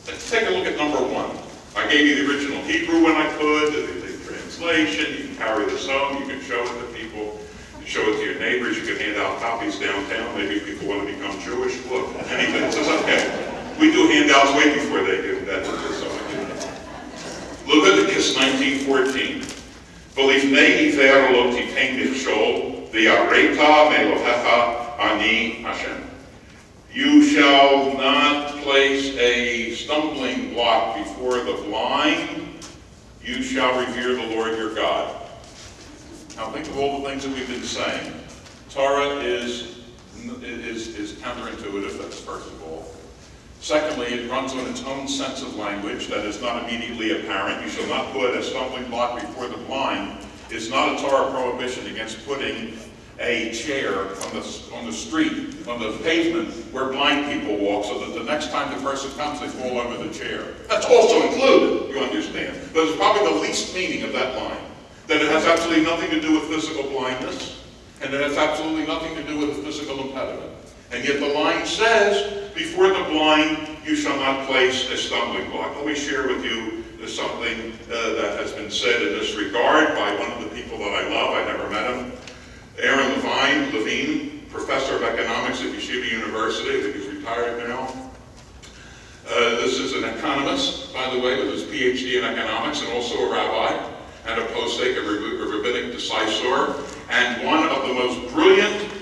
Let's take a look at number 1. I gave you the original Hebrew when I could, the translation. You can carry this home, you can show it to people, you show it to your neighbors, you can hand out copies downtown. Maybe people want to become Jewish. Look, anything. It says, okay. We do handouts way before they do that. Leviticus 19:14. V'lifnei iver lo titein michshol, v'yareta me'elohecha ani Hashem. You shall not place a stumbling block before the blind. You shall revere the Lord your God. Now think of all the things that we've been saying. Torah is counterintuitive, that's first of all. Secondly, it runs on its own sense of language that is not immediately apparent. You shall not put a stumbling block before the blind. It's not a Torah prohibition against putting a chair on the street, on the pavement where blind people walk, so that the next time the person comes, they fall over the chair. That's also included, you understand. But it's probably the least meaning of that line. That it has absolutely nothing to do with physical blindness, and it has absolutely nothing to do with a physical impediment. And yet the line says, before the blind, you shall not place a stumbling block. Let me share with you something that has been said in this regard by one of the people that I love. I never met him. Aaron Levine, professor of economics at Yeshiva University. I think he's retired now. This is an economist, by the way, with his PhD in economics, and also a rabbi, and a posek, a rabbinic decisor, and one of the most brilliant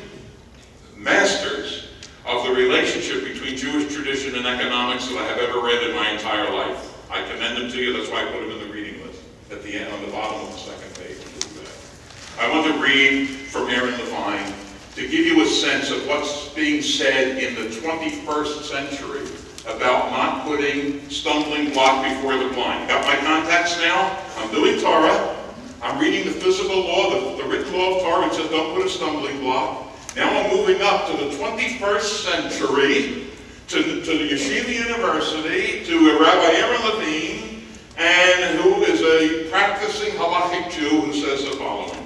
masters of the relationship between Jewish tradition and economics that I have ever read in my entire life. I commend him to you. That's why I put him in the reading list at the end, on the bottom of the second page. I want to read from Aaron Levine to give you a sense of what's being said in the 21st century about not putting stumbling block before the blind. Got my context now? I'm doing Torah. I'm reading the physical law, the written law of Torah, which says don't put a stumbling block. Now I'm moving up to the 21st century, to the Yeshiva University, to Rabbi Aaron Levine, and who is a practicing halachic Jew, who says the following.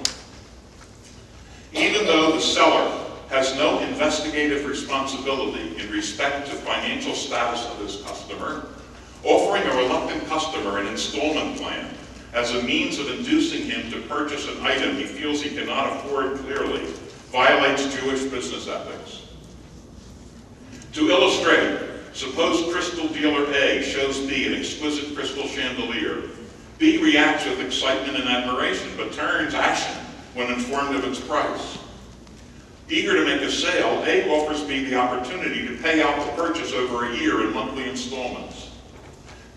Even though the seller has no investigative responsibility in respect to financial status of his customer, offering a reluctant customer an installment plan as a means of inducing him to purchase an item he feels he cannot afford clearly violates Jewish business ethics. To illustrate, suppose crystal dealer A shows B an exquisite crystal chandelier. B reacts with excitement and admiration, but turns ashen when informed of its price. Eager to make a sale, A offers B the opportunity to pay out the purchase over a year in monthly installments.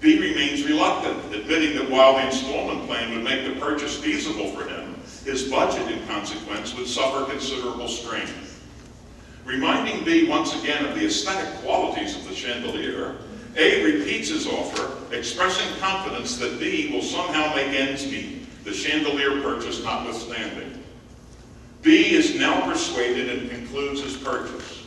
B remains reluctant, admitting that while the installment plan would make the purchase feasible for him, his budget, in consequence, would suffer considerable strain. Reminding B once again of the aesthetic qualities of the chandelier, A repeats his offer, expressing confidence that B will somehow make ends meet, the chandelier purchase notwithstanding. B is now persuaded and concludes his purchase.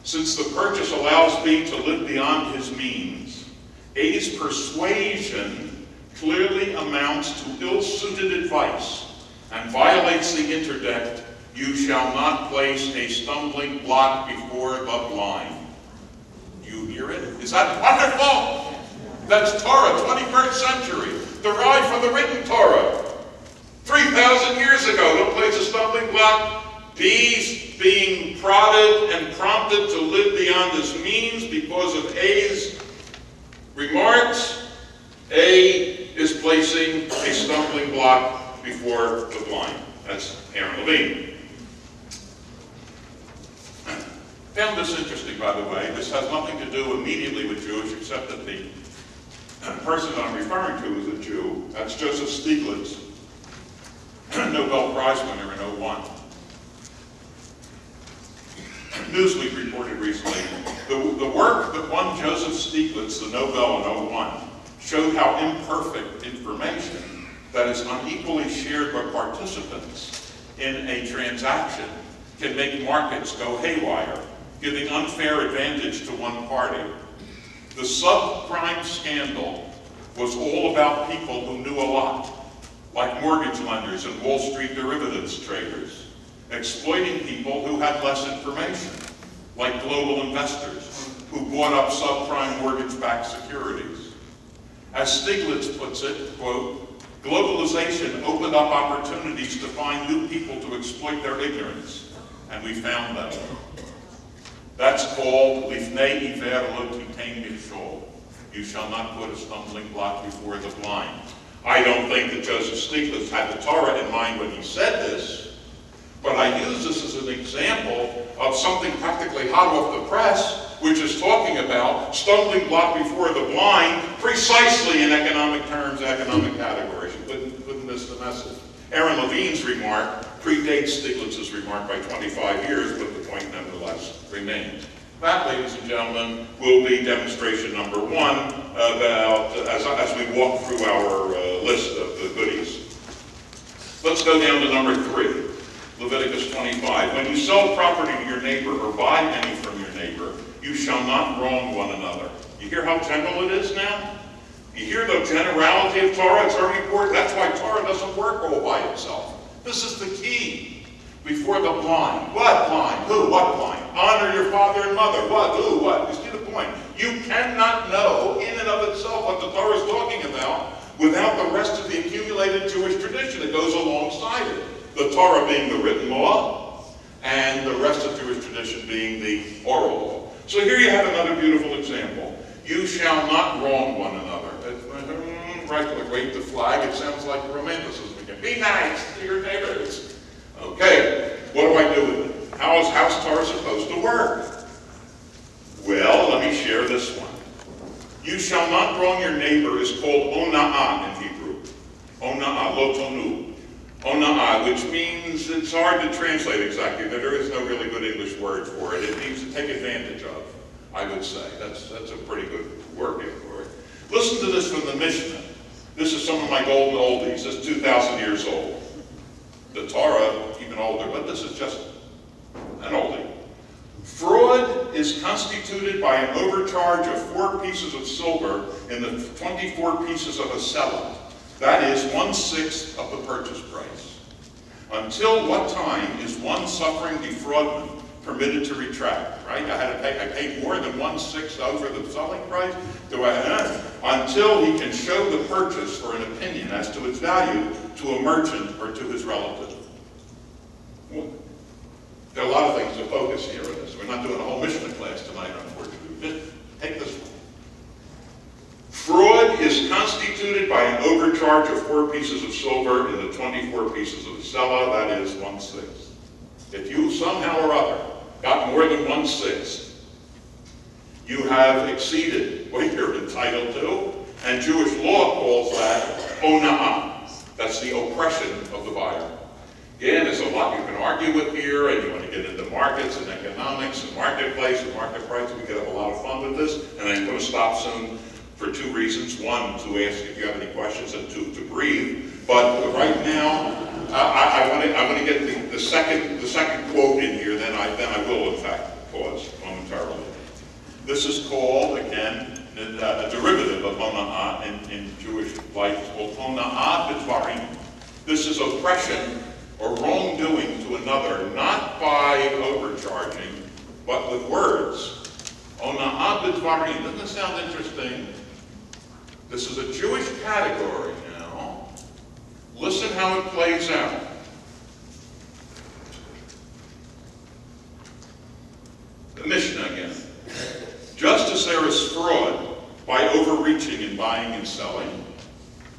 Since the purchase allows B to live beyond his means, A's persuasion clearly amounts to ill-suited advice and violates the interdict, "You shall not place a stumbling block before the blind." You hear it? Is that wonderful? That's Torah, 21st century, derived from the written Torah. 3,000 years ago, don't place a stumbling block. B's being prodded and prompted to live beyond his means because of A's remarks. A is placing a stumbling block before the blind. That's Aaron Levine. Found this interesting, by the way. This has nothing to do immediately with Jewish, except that the person that I'm referring to is a Jew. That's Joseph Stiglitz, Nobel Prize winner in 2001. Newsweek reported recently, the work that won Joseph Stiglitz the Nobel in 2001 showed how imperfect information that is unequally shared by participants in a transaction can make markets go haywire, giving unfair advantage to one party. The subprime scandal was all about people who knew a lot, like mortgage lenders and Wall Street derivatives traders, exploiting people who had less information, like global investors. who bought up subprime mortgage-backed securities. As Stiglitz puts it, quote, globalization opened up opportunities to find new people to exploit their ignorance, and we found them. That's called Lifnei Iver lo titain michshol. You shall not put a stumbling block before the blind. I don't think that Joseph Stiglitz had the Torah in mind when he said this, but I use this as an example of something practically hot off the press, which is talking about stumbling block before the blind precisely in economic terms, economic categories. You couldn't miss the message. Aaron Levine's remark predates Stiglitz's remark by 25 years, but the point nevertheless remains. That, ladies and gentlemen, will be demonstration number one about, as we walk through our list of the goodies. Let's go down to number 3, Leviticus 25. When you sell property to your neighbor or buy any from your neighbor, you shall not wrong one another. You hear how general it is now? You hear the generality of Torah? It's very important. That's why Torah doesn't work all by itself. This is the key. Before the blind. What blind? Who? What blind? Honor your father and mother. What? Who? What? You see the point? You cannot know in and of itself what the Torah is talking about without the rest of the accumulated Jewish tradition that goes alongside it. The Torah being the written law, and the rest of Jewish tradition being the oral law. So here you have another beautiful example. You shall not wrong one another. Right, wave the flag. It sounds like romanticism again. Be nice to your neighbors. Okay, what do I do with it? How's Torah supposed to work? Well, let me share this one. You shall not wrong your neighbor is called ona'ah in Hebrew. Ona'ah, lo tonu. Ona'ah, which means, it's hard to translate exactly. There is no really good English word for it. It means to take advantage of, I would say. That's a pretty good wording for it. Listen to this from the Mishnah. This is some of my golden oldies. This is 2,000 years old. The Torah, even older, but this is just an oldie. Fraud is constituted by an overcharge of 4 pieces of silver in the 24 pieces of a selah. That is 1/6 of the purchase price. Until what time is one suffering defraudment permitted to retract? Right? I paid more than 1/6 over the selling price. Until he can show the purchase or an opinion as to its value to a merchant or to his relative. Well, there are a lot of things to focus here on this. We're not doing a whole Mishnah class tonight, unfortunately. Just take this one. Fraud is constituted by an overcharge of 4 pieces of silver in the 24 pieces of the selah, that is 1/6. If you somehow or other got more than 1/6, you have exceeded what you're entitled to, and Jewish law calls that ona'ah. That's the oppression of the buyer. Again, there's a lot you can argue with here, and you want to get into markets and economics and marketplace and market price. We could have a lot of fun with this, and I'm going to stop soon for 2 reasons. One, to ask if you have any questions, and 2, to breathe. But right now, I want to get the second quote in here. Then I will, in fact, pause momentarily. This is called, again, a derivative of ona'ah in Jewish life. It's called ona'ah b'dvarim. This is oppression or wrongdoing to another, not by overcharging, but with words. Ona'ah b'dvarim. Doesn't this sound interesting? This is a Jewish category now. Listen how it plays out. The Mishnah again. Just as there is fraud by overreaching in buying and selling,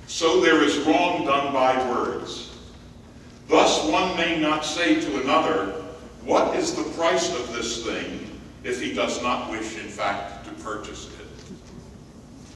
so there is wrong done by words. Thus one may not say to another, what is the price of this thing, if he does not wish, in fact, to purchase it?